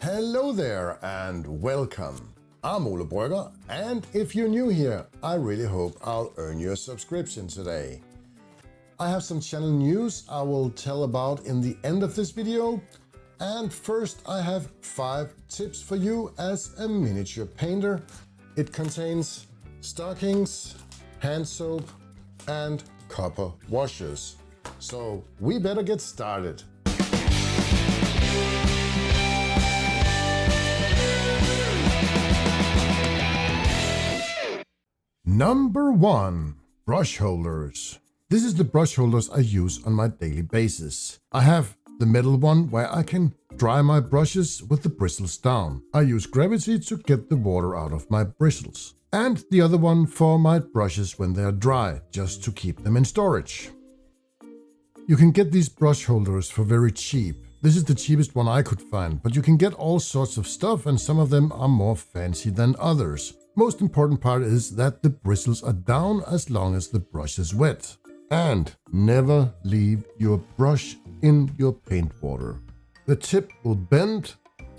Hello there and welcome. I'm Ole Brygger, and if you're new here, I really hope I'll earn your subscription today. I have some channel news I will tell about in the end of this video, and first I have 5 tips for you as a miniature painter. It contains stockings, hand soap, and copper washers. So we better get started. Number 1. Brush holders. This is the brush holders I use on my daily basis. I have the metal one where I can dry my brushes with the bristles down. I use gravity to get the water out of my bristles. And the other one for my brushes when they are dry, just to keep them in storage. You can get these brush holders for very cheap. This is the cheapest one I could find, but you can get all sorts of stuff and some of them are more fancy than others. Most important part is that the bristles are down as long as the brush is wet. And never leave your brush in your paint water. The tip will bend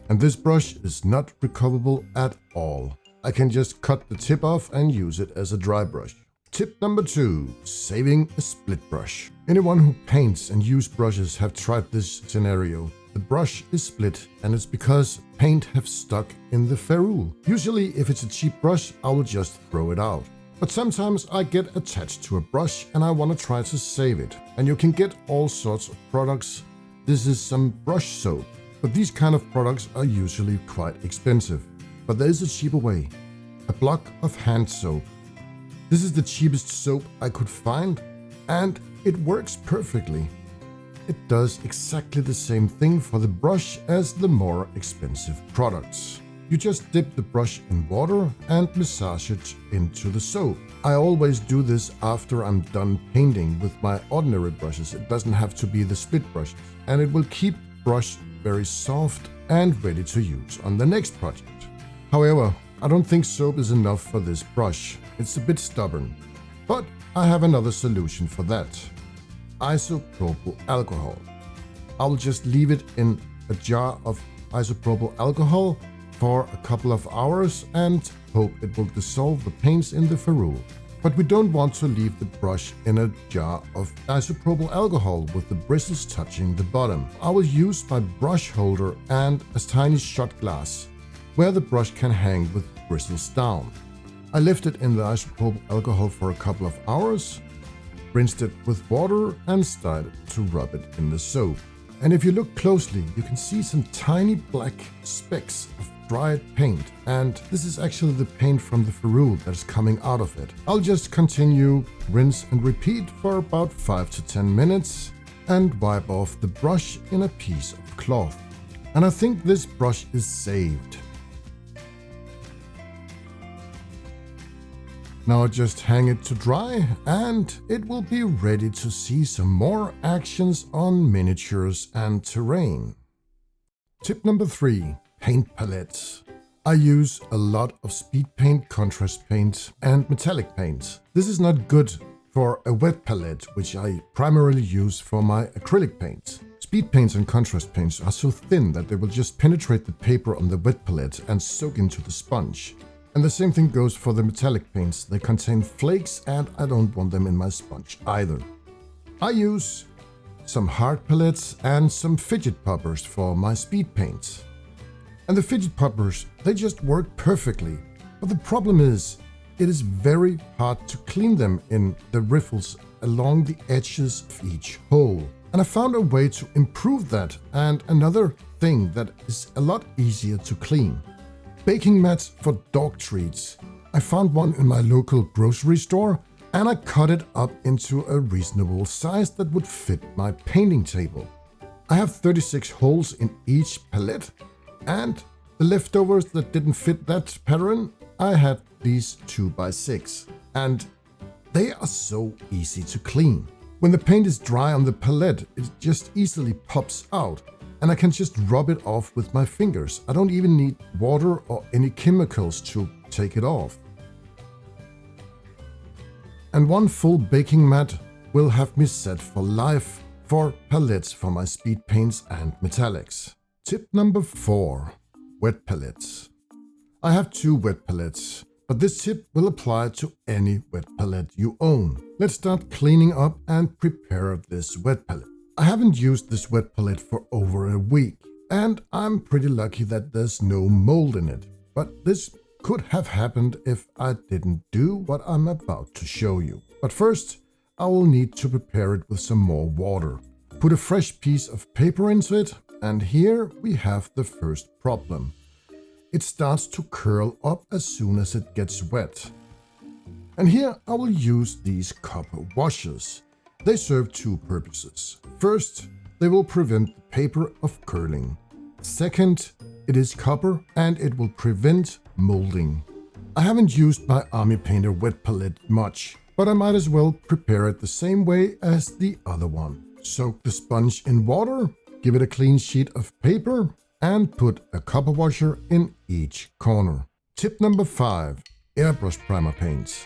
and this brush is not recoverable at all. I can just cut the tip off and use it as a dry brush. Tip number 2. Saving a split brush. Anyone who paints and uses brushes have tried this scenario. The brush is split and it's because paint have stuck in the ferrule. Usually if it's a cheap brush, I will just throw it out. But sometimes I get attached to a brush and I want to try to save it. And you can get all sorts of products. This is some brush soap. But these kind of products are usually quite expensive. But there is a cheaper way. A block of hand soap. This is the cheapest soap I could find and it works perfectly. It does exactly the same thing for the brush as the more expensive products. You just dip the brush in water and massage it into the soap. I always do this after I'm done painting with my ordinary brushes. It doesn't have to be the split brushes. And it will keep the brush very soft and ready to use on the next project. However, I don't think soap is enough for this brush. It's a bit stubborn. But I have another solution for that. Isopropyl alcohol. I'll just leave it in a jar of isopropyl alcohol for a couple of hours and hope it will dissolve the paints in the ferrule. But we don't want to leave the brush in a jar of isopropyl alcohol with the bristles touching the bottom. I will use my brush holder and a tiny shot glass where the brush can hang with bristles down. I left it in the isopropyl alcohol for a couple of hours, rinsed it with water and started to rub it in the soap. And if you look closely, you can see some tiny black specks of dried paint. And this is actually the paint from the ferrule that is coming out of it. I'll just continue, rinse and repeat for about 5 to 10 minutes and wipe off the brush in a piece of cloth. And I think this brush is saved. Now just hang it to dry and it will be ready to see some more actions on miniatures and terrain. Tip number 3. Paint palettes. I use a lot of speed paint, contrast paint and metallic paint. This is not good for a wet palette, which I primarily use for my acrylic paints. Speed paints and contrast paints are so thin that they will just penetrate the paper on the wet palette and soak into the sponge. And the same thing goes for the metallic paints. They contain flakes and I don't want them in my sponge either. I use some hard palettes and some fidget poppers for my speed paints. And the fidget poppers, they just work perfectly. But the problem is, it is very hard to clean them in the riffles along the edges of each hole. And I found a way to improve that, and another thing that is a lot easier to clean. Baking mats for dog treats. I found one in my local grocery store and I cut it up into a reasonable size that would fit my painting table. I have 36 holes in each palette and the leftovers that didn't fit that pattern, I had these 2x6 and they are so easy to clean. When the paint is dry on the palette, it just easily pops out. And I can just rub it off with my fingers. I don't even need water or any chemicals to take it off. And one full baking mat will have me set for life for palettes for my speed paints and metallics. Tip number 4. wet palettes. I have 2 wet palettes, but this tip will apply to any wet palette you own. Let's start cleaning up and prepare this wet palette. I haven't used this wet palette for over a week, and I'm pretty lucky that there's no mold in it. But this could have happened if I didn't do what I'm about to show you. But first, I will need to prepare it with some more water. Put a fresh piece of paper into it, and here we have the first problem. It starts to curl up as soon as it gets wet. And here I will use these copper washers. They serve 2 purposes. First, they will prevent the paper of curling. Second, it is copper and it will prevent molding. I haven't used my Army Painter wet palette much, but I might as well prepare it the same way as the other one. Soak the sponge in water, give it a clean sheet of paper, and put a copper washer in each corner. Tip number 5, airbrush primer paints.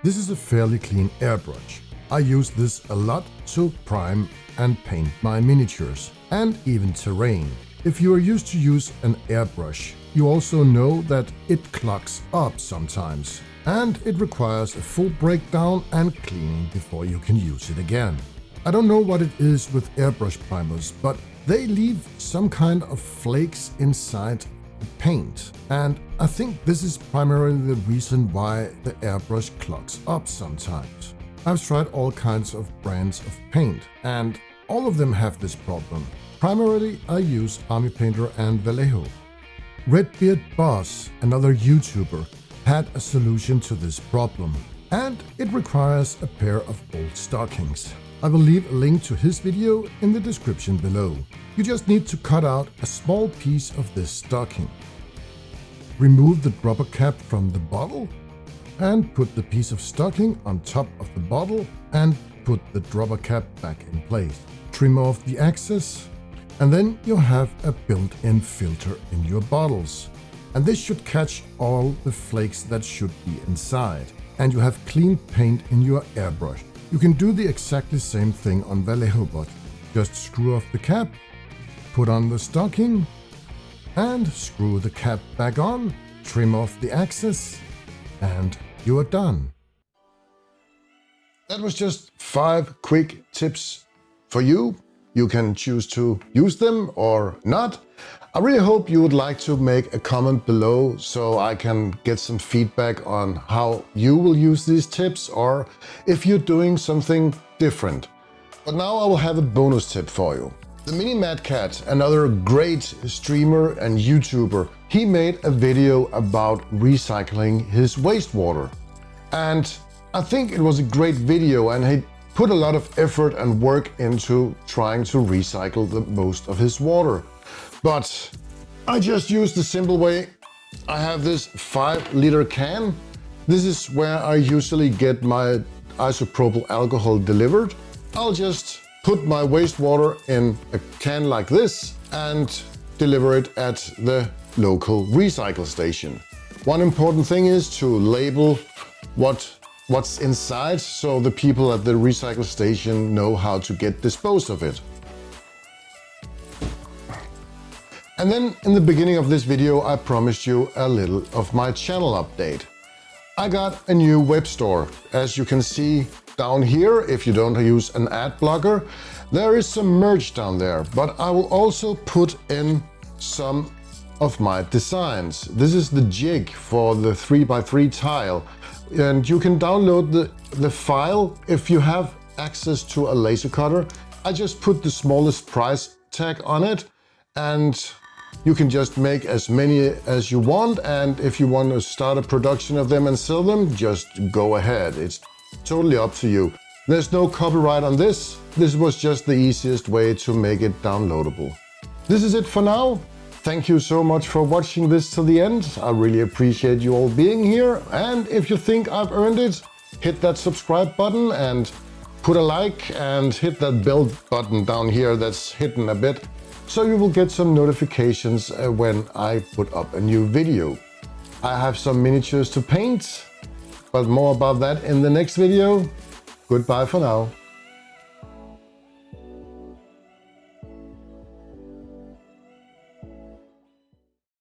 This is a fairly clean airbrush. I use this a lot to prime and paint my miniatures and even terrain. If you are used to use an airbrush, you also know that it clogs up sometimes, and it requires a full breakdown and cleaning before you can use it again. I don't know what it is with airbrush primers, but they leave some kind of flakes inside the paint, and I think this is primarily the reason why the airbrush clogs up sometimes. I've tried all kinds of brands of paint, and all of them have this problem. Primarily, I use Army Painter and Vallejo. RedBeardBoss, another YouTuber, had a solution to this problem, and it requires a pair of old stockings. I will leave a link to his video in the description below. You just need to cut out a small piece of this stocking. Remove the dropper cap from the bottle and put the piece of stocking on top of the bottle and put the dropper cap back in place. Trim off the excess, and then you have a built-in filter in your bottles. And this should catch all the flakes that should be inside. And you have clean paint in your airbrush. You can do the exactly same thing on Vallejo bot. Just screw off the cap, put on the stocking, and screw the cap back on, trim off the excess, and you are done. That was just 5 quick tips for you. You can choose to use them or not. I really hope you would like to make a comment below so I can get some feedback on how you will use these tips or if you're doing something different. But now I will have a bonus tip for you. The Mini Mad Cat, another great streamer and YouTuber, he made a video about recycling his wastewater. And I think it was a great video, and he put a lot of effort and work into trying to recycle the most of his water. But I just use the simple way. I have this 5-liter can. This is where I usually get my isopropyl alcohol delivered. I'll just put my wastewater in a can like this and deliver it at the local recycle station. One important thing is to label what's inside so the people at the recycle station know how to get disposed of it. And then in the beginning of this video, I promised you a little of my channel update. I got a new web store. As you can see down here, if you don't use an ad blocker, there is some merch down there, but I will also put in some of my designs. This is the jig for the 3x3 tile, and you can download the file if you have access to a laser cutter. I just put the smallest price tag on it, and you can just make as many as you want, and if you want to start a production of them and sell them, just go ahead. It's totally up to you. There's no copyright on this. This was just the easiest way to make it downloadable. This is it for now. Thank you so much for watching this to the end. I really appreciate you all being here. And if you think I've earned it, hit that subscribe button and put a like and hit that bell button down here that's hidden a bit, so you will get some notifications when I put up a new video. I have some miniatures to paint, but more about that in the next video. Goodbye for now.